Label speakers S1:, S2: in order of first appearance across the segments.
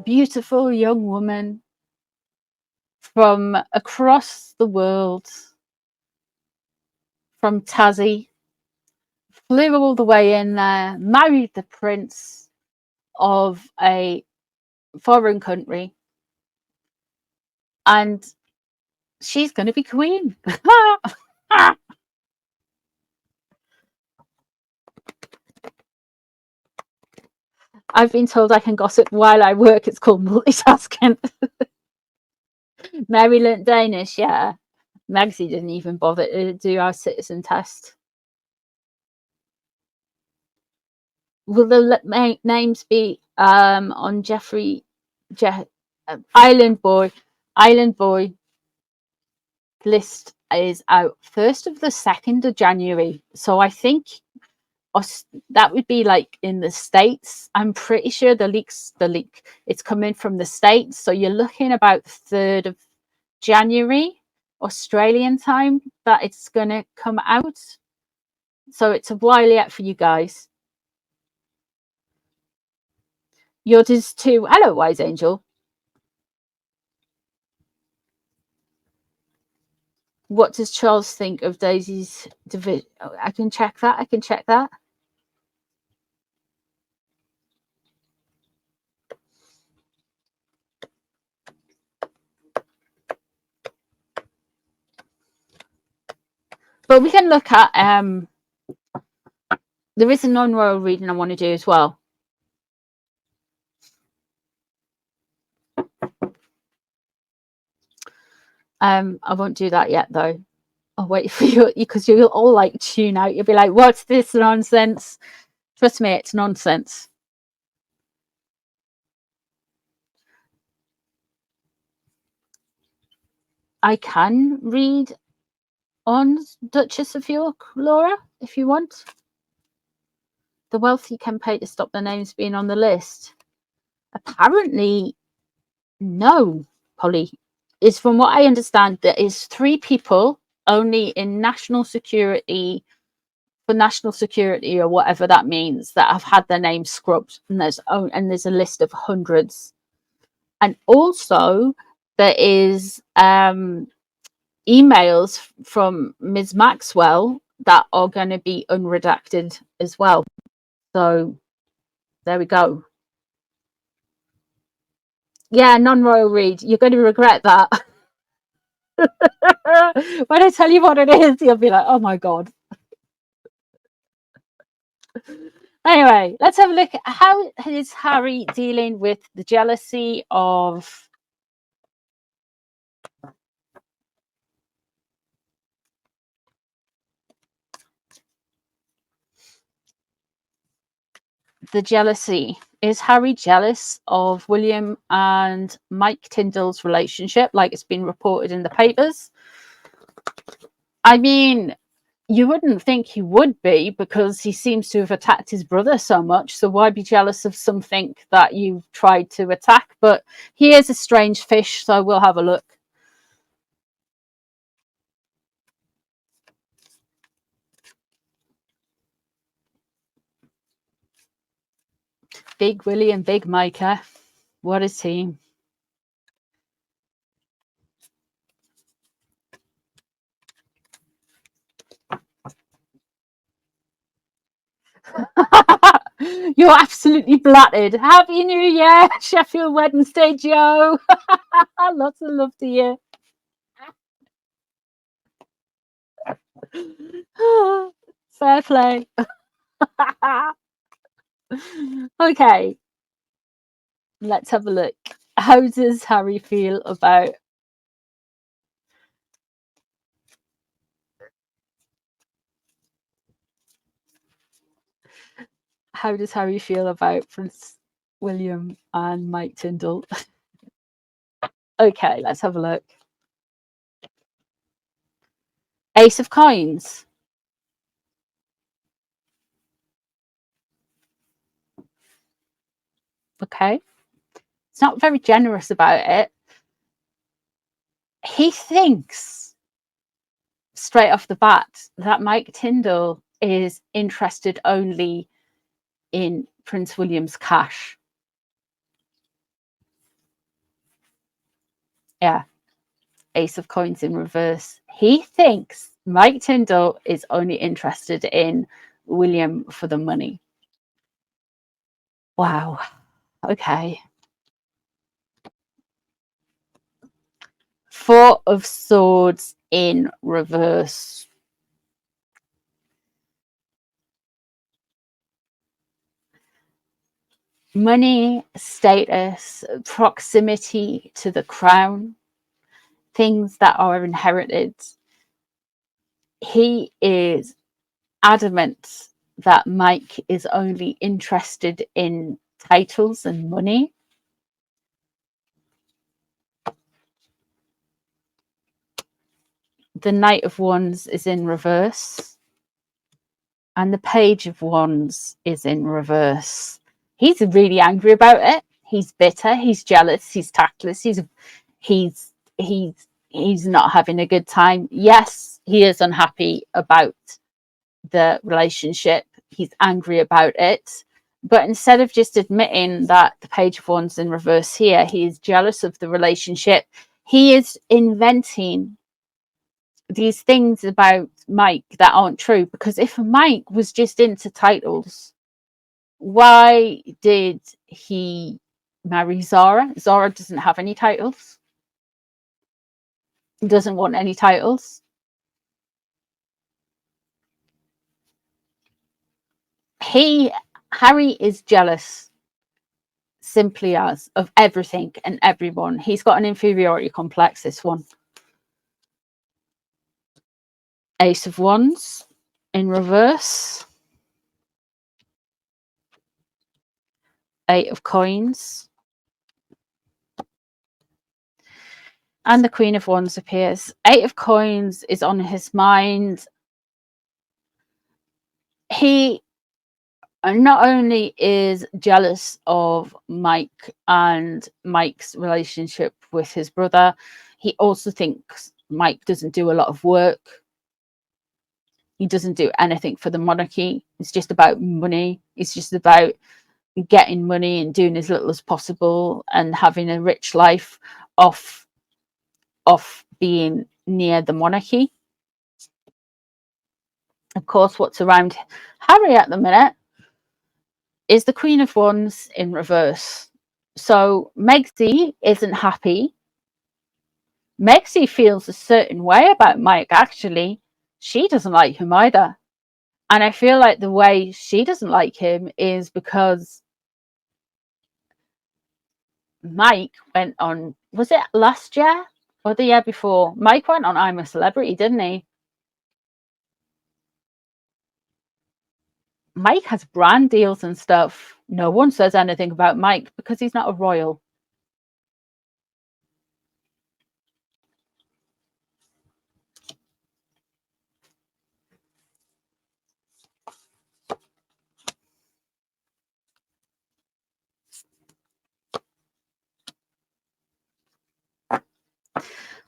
S1: beautiful young woman from across the world, from Tassie, flew all the way in there, married the prince of a foreign country, and she's going to be queen. I've been told I can gossip while I work. It's called multitasking. Mary learnt Danish, yeah. Magsy didn't even bother to do our citizen test. Will the names be on Island Boy list is out 1st of the 2nd of January. So I think that would be like in the States. I'm pretty sure the leak it's coming from the States, so you're looking about 3rd of January Australian time that it's gonna come out, so it's a while yet for you guys. Yours is too. Hello, Wise Angel. What does Charles think of Daisy's division? Oh, I can check that. But we can look at there is a non-royal reading I want to do as well. I won't do that yet though. I'll wait for you, because you'll all like tune out. You'll be like, what's this nonsense? Trust me, it's nonsense. I can read on Duchess of York, Laura, if you want. The wealth you can pay to stop the names being on the list. Apparently, no, Polly. Is from what I understand, there is 3 people only in national security, for national security or whatever that means, that have had their names scrubbed, and there's a list of hundreds. And also there is emails from Ms. Maxwell that are going to be unredacted as well. So there we go. Yeah, non-royal read. You're going to regret that. When I tell you what it is, you'll be like, oh my God. Anyway, let's have a look at how is Harry dealing with the jealousy of Is Harry jealous of William and Mike Tindall's relationship, like it's been reported in the papers? I mean, you wouldn't think he would be, because he seems to have attacked his brother so much. So why be jealous of something that you've tried to attack? But he is a strange fish, so we'll have a look. Big Willie and Big Micah. What a team. You're absolutely blatted. Happy New Year, Sheffield Wednesday Joe. Lots of love to you. Fair play. Okay, let's have a look. How does Harry feel about Prince William and Mike Tindall? Okay, let's have a look. Ace of Coins. Okay. It's not very generous about it. He thinks straight off the bat that Mike Tindall is interested only in Prince William's cash. Yeah. Ace of Coins in reverse. He thinks Mike Tindall is only interested in William for the money. Wow. Okay. Four of Swords in reverse. Money, status, proximity to the crown, things that are inherited. He is adamant that Mike is only interested in titles and money. The Knight of Wands is in reverse. And the Page of Wands is in reverse. He's really angry about it. He's bitter. He's jealous. He's tactless. He's not having a good time. Yes, he is unhappy about the relationship. He's angry about it. But instead of just admitting that the Page of Wands in reverse here, he is jealous of the relationship. He is inventing these things about Mike that aren't true, because if Mike was just into titles, why did he marry Zara? Zara doesn't have any titles. He doesn't want any titles. Harry is jealous, simply as, of everything and everyone. He's got an inferiority complex, this one. Ace of Wands in reverse. Eight of Coins. And the Queen of Wands appears. Eight of Coins is on his mind. He not only is jealous of Mike and Mike's relationship with his brother, he also thinks Mike doesn't do a lot of work. He doesn't do anything for the monarchy. It's just about money. It's just about getting money and doing as little as possible and having a rich life off being near the monarchy. Of course, what's around Harry at the minute is the Queen of Wands in reverse. So Megzy isn't happy. Megzy feels a certain way about Mike, actually. She doesn't like him either. And I feel like the way she doesn't like him is because Mike went on, was it last year or the year before? Mike went on I'm a Celebrity, didn't he? Mike has brand deals and stuff. No one says anything about Mike because he's not a royal.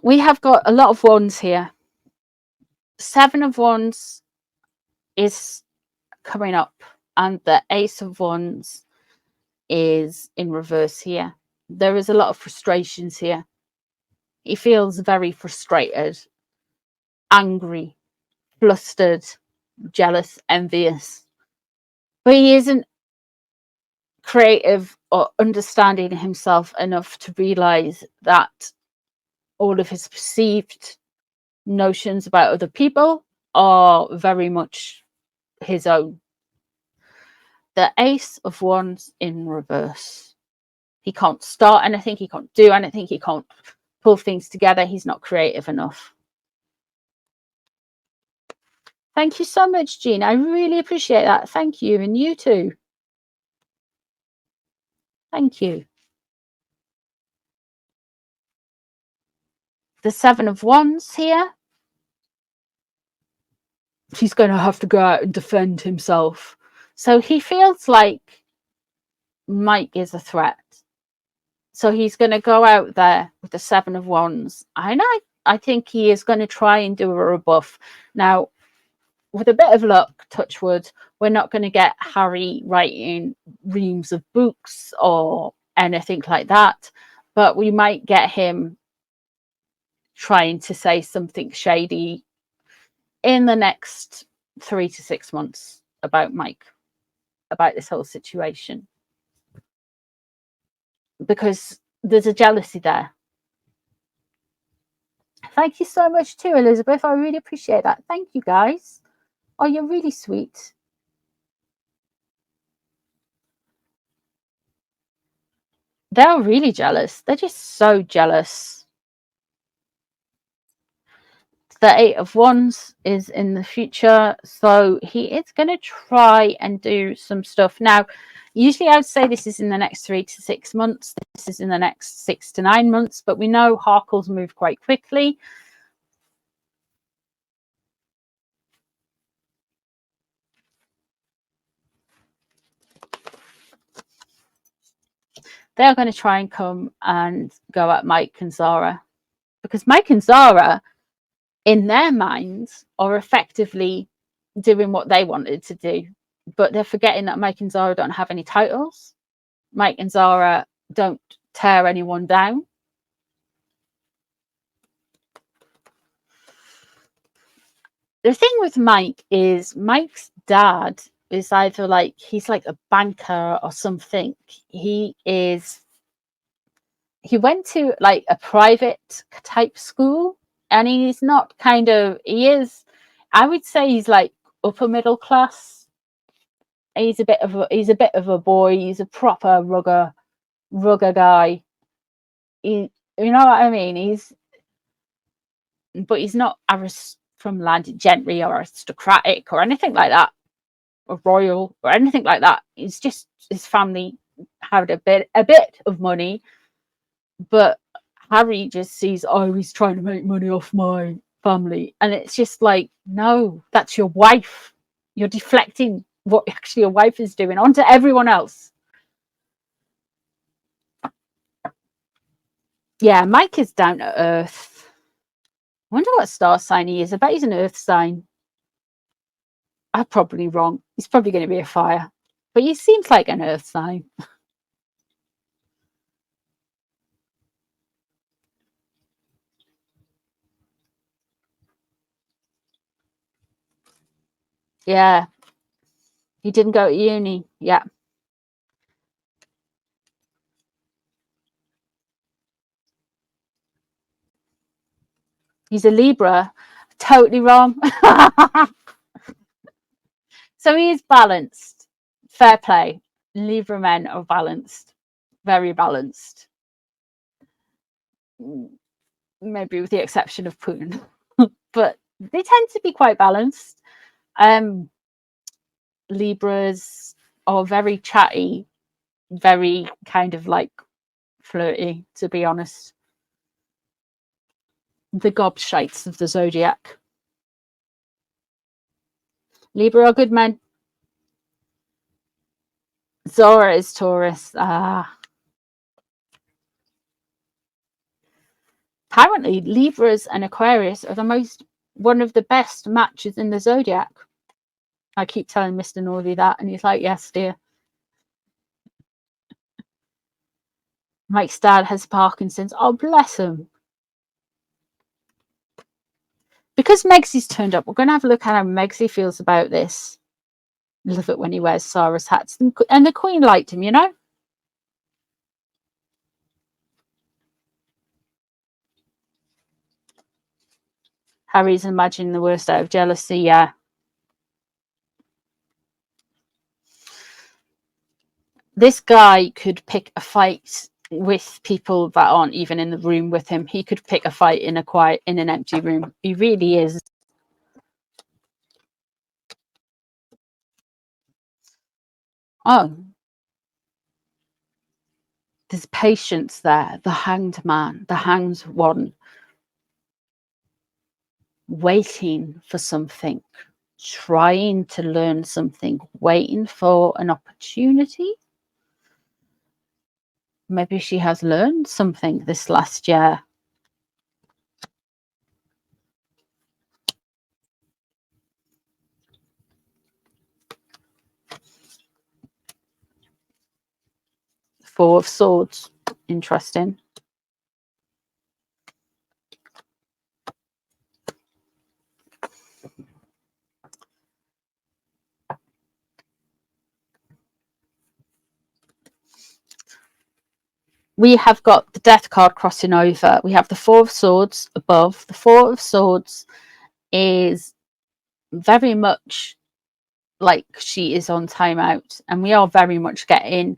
S1: We have got a lot of wands here. Seven of Wands is coming up, and the Ace of Wands is in reverse here. There is a lot of frustrations here. He feels very frustrated, angry, flustered, jealous, envious. But he isn't creative or understanding himself enough to realize that all of his perceived notions about other people are very much his own. The Ace of Wands in reverse. He can't start anything. He can't do anything. He can't pull things together. He's not creative enough. Thank you so much, Jean. I really appreciate that. Thank you. And you too. Thank you. The Seven of Wands here. He's going to have to go out and defend himself. So he feels like Mike is a threat. So he's going to go out there with the Seven of Wands. I think he is going to try and do a rebuff. Now, with a bit of luck, touch wood, we're not going to get Harry writing reams of books or anything like that. But we might get him trying to say something shady in the next 3 to 6 months about Mike, about this whole situation, because there's a jealousy there. Thank you so much too, Elizabeth. I really appreciate that. Thank you, guys. Oh, you're really sweet. They're really jealous. They're just so jealous. The Eight of Wands is in the future, so he is going to try and do some stuff. Now, usually I would say this is in the next 3 to 6 months. This is in the next 6 to 9 months, but we know Harkles move quite quickly. They're going to try and come and go at Mike and Zara, because Mike and Zara, in their minds, are effectively doing what they wanted to do, but they're forgetting that Mike and Zara don't have any titles. Mike and Zara don't tear anyone down. The thing with Mike is Mike's dad is either like, he's like a banker or something. He went to like a private type school, and he's not he is, I would say he's like upper middle class. He's a bit of a boy. He's a proper rugger guy. You know what I mean? But he's not from landed gentry or aristocratic or anything like that, or royal or anything like that. It's just his family had a bit of money, but Harry just sees, oh, he's trying to make money off my family, and it's just like, no, that's your wife. You're deflecting what actually your wife is doing onto everyone else. Yeah, Mike is down to earth. I wonder what star sign he is. I bet he's an earth sign. I'm probably wrong. He's probably going to be a fire, but he seems like an earth sign. Yeah, he didn't go to uni. Yeah, he's a Libra. Totally wrong. So he is balanced. Fair play. Libra men are balanced. Very balanced. Maybe with the exception of Putin. But they tend to be quite balanced. Libras are very chatty, very kind of like flirty, to be honest. The gobshites of the zodiac. Libra are good men. Zora is Taurus. Apparently, Libras and Aquarius are one of the best matches in the zodiac. I keep telling Mr. Northey that, and he's like, yes, dear. Mike's dad has Parkinson's. Oh, bless him. Because Megsy's turned up, we're going to have a look at how Megsy feels about this. Love it when he wears Sarah's hats. And the Queen liked him, you know? Harry's imagining the worst out of jealousy, yeah. This guy could pick a fight with people that aren't even in the room with him. He could pick a fight in an empty room. He really is. Oh, there's patience there. The hanged man, the hanged one, waiting for something, trying to learn something, waiting for an opportunity. Maybe she has learned something this last year. Four of Swords. Interesting. we have got the Death card crossing over. We have the Four of Swords above. The Four of Swords is very much like she is on timeout, and we are very much getting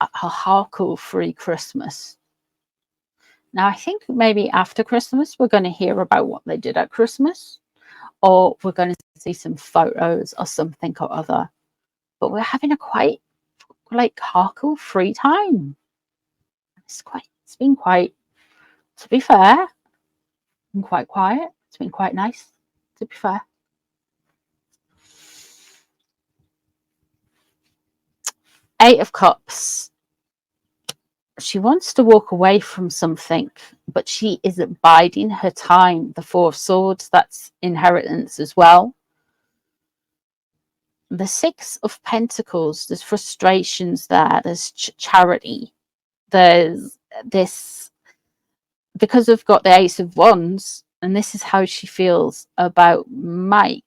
S1: a hardcore-free Christmas. Now, I think maybe after Christmas, we're going to hear about what they did at Christmas, or we're going to see some photos or something or other. But we're having a quite like hardcore-free time. It's been quite, to be fair, been quite quiet. It's been quite nice, to be fair. Eight of Cups. She wants to walk away from something, but she is biding her time. The Four of Swords, that's inheritance as well. The Six of Pentacles, there's frustrations there. There's charity. There's this, because we've got the Ace of Wands, and this is how she feels about Mike.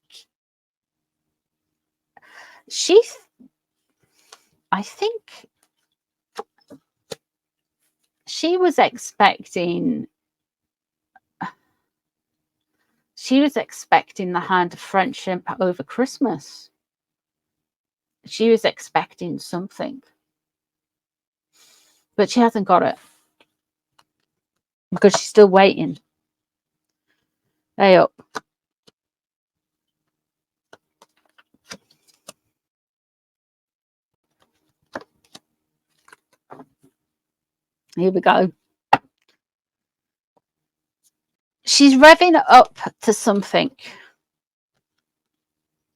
S1: I think she was expecting the hand of friendship over Christmas. She was expecting something, but she hasn't got it because she's still waiting. Hey up. Here we go. She's revving up to something.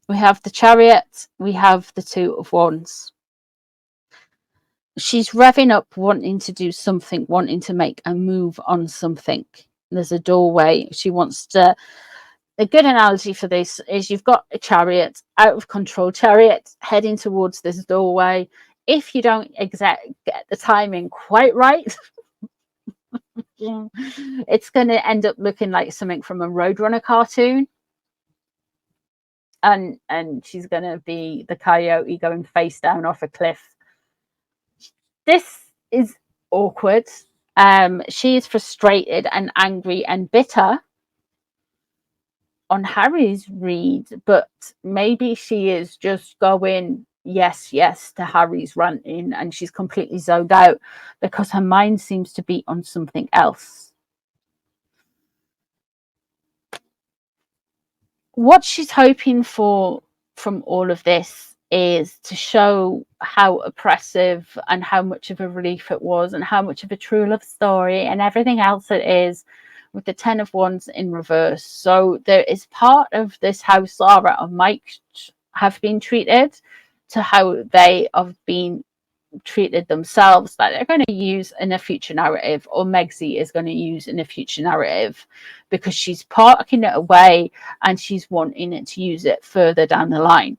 S1: We have the Chariot. We have the Two of Wands. She's revving up, wanting to do something, wanting to make a move on something. There's a doorway. She wants to... A good analogy for this is you've got a chariot, out of control chariot, heading towards this doorway. If you don't get the timing quite right, it's going to end up looking like something from a Roadrunner cartoon. And she's going to be the coyote going face down off a cliff. This is awkward. She is frustrated and angry and bitter on Harry's read, but maybe she is just going yes to Harry's ranting, and she's completely zoned out because her mind seems to be on something else. What she's hoping for from all of this is to show how oppressive and how much of a relief it was, and how much of a true love story and everything else it is, with the Ten of Wands in reverse. So there is part of this how Sarah and Mike have been treated to how they have been treated themselves, that they're going to use in a future narrative, or Megzy is going to use in a future narrative, because she's parking it away and she's wanting it to use it further down the line.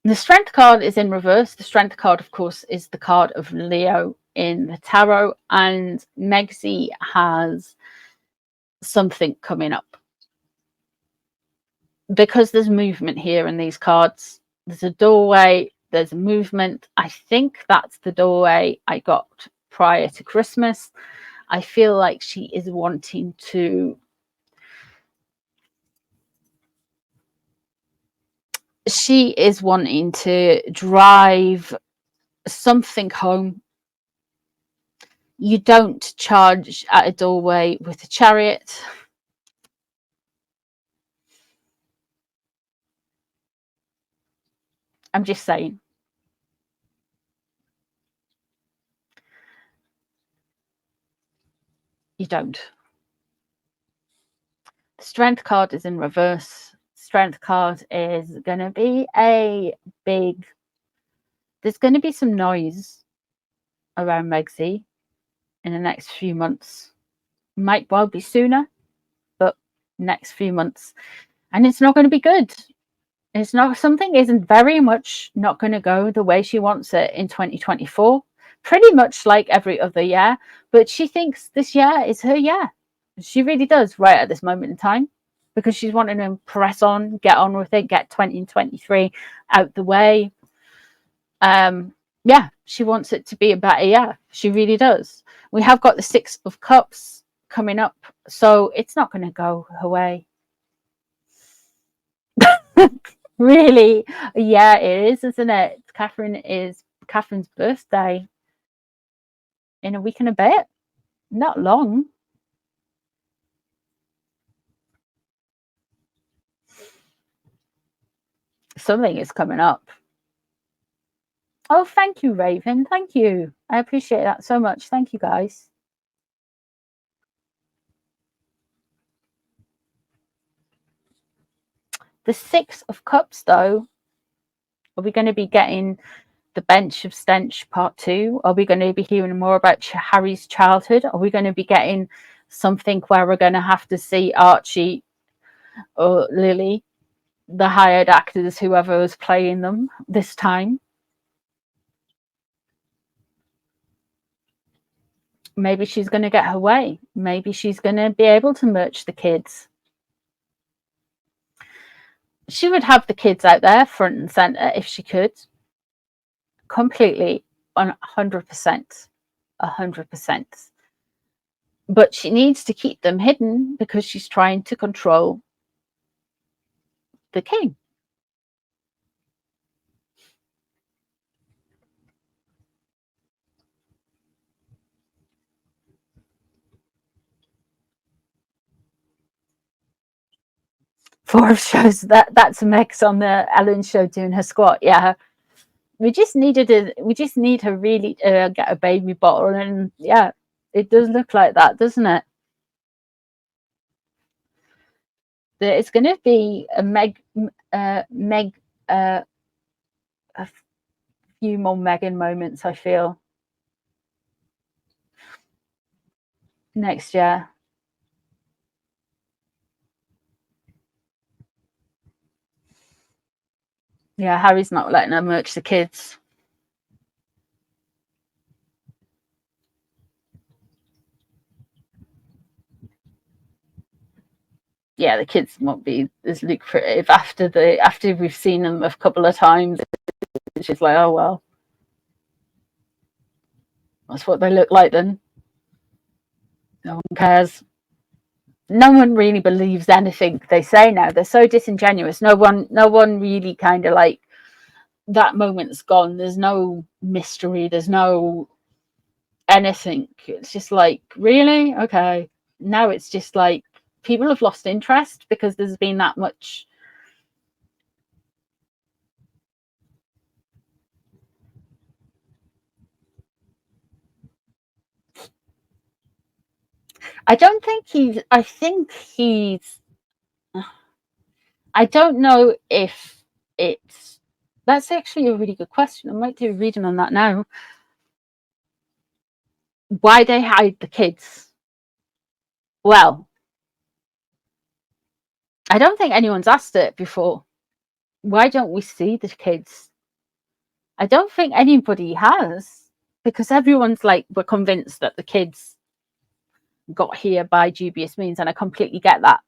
S1: The Strength card is in reverse. The Strength card, of course, is the card of Leo in the tarot, and Megzy has something coming up because there's movement here in these cards. There's a doorway, there's a movement. I think that's the doorway I got prior to Christmas. I feel like she is wanting to drive something home. You don't charge at a doorway with a chariot. I'm just saying. You don't. The Strength card is in reverse. Strength card is going to be a big... There's going to be some noise around Megzy in the next few months. Might well be sooner, but next few months. And it's not going to be good. It's not... Something isn't very much not going to go the way she wants it in 2024. Pretty much like every other year. But she thinks this year is her year. She really does, right at this moment in time, because she's wanting to press on, get on with it, get 2023 out the way. Yeah, she wants it to be a better year. She really does. We have got the Six of Cups coming up, so it's not going to go away. Really? Yeah, it is, isn't it? Catherine's birthday in a week and a bit. Not long. Something is coming up. Oh, thank you, Raven. Thank you. I appreciate that so much. Thank you, guys. The Six of Cups, though, are we going to be getting the Bench of Stench Part 2? Are we going to be hearing more about Harry's childhood? Are we going to be getting something where we're going to have to see Archie or Lily, the hired actors, whoever was playing them this time? Maybe she's going to get her way. Maybe she's going to be able to merge the kids. She would have the kids out there front and center if she could. Completely, 100%. 100%. But she needs to keep them hidden because she's trying to control the king. Four shows that's Meg's on the Ellen show doing her squat. Yeah, we just need her really to get a baby bottle, and yeah, it does look like that, doesn't it? It's going to be a a few more Meghan moments, I feel, next year. Yeah, Harry's not letting her merch the kids. Yeah, the kids won't be as lucrative after we've seen them a couple of times. She's like, oh well, that's what they look like then. No one cares. No one really believes anything they say now. They're so disingenuous. No one really kind of like, that moment's gone. There's no mystery. There's no anything. It's just like, really? Okay. Now it's just like people have lost interest because there's been that much. I don't know if it's, that's actually a really good question. I might do a reading on that now. Why they hide the kids? Well, I don't think anyone's asked it before. Why don't we see the kids? I don't think anybody has, because everyone's like, we're convinced that the kids got here by dubious means, and I completely get that.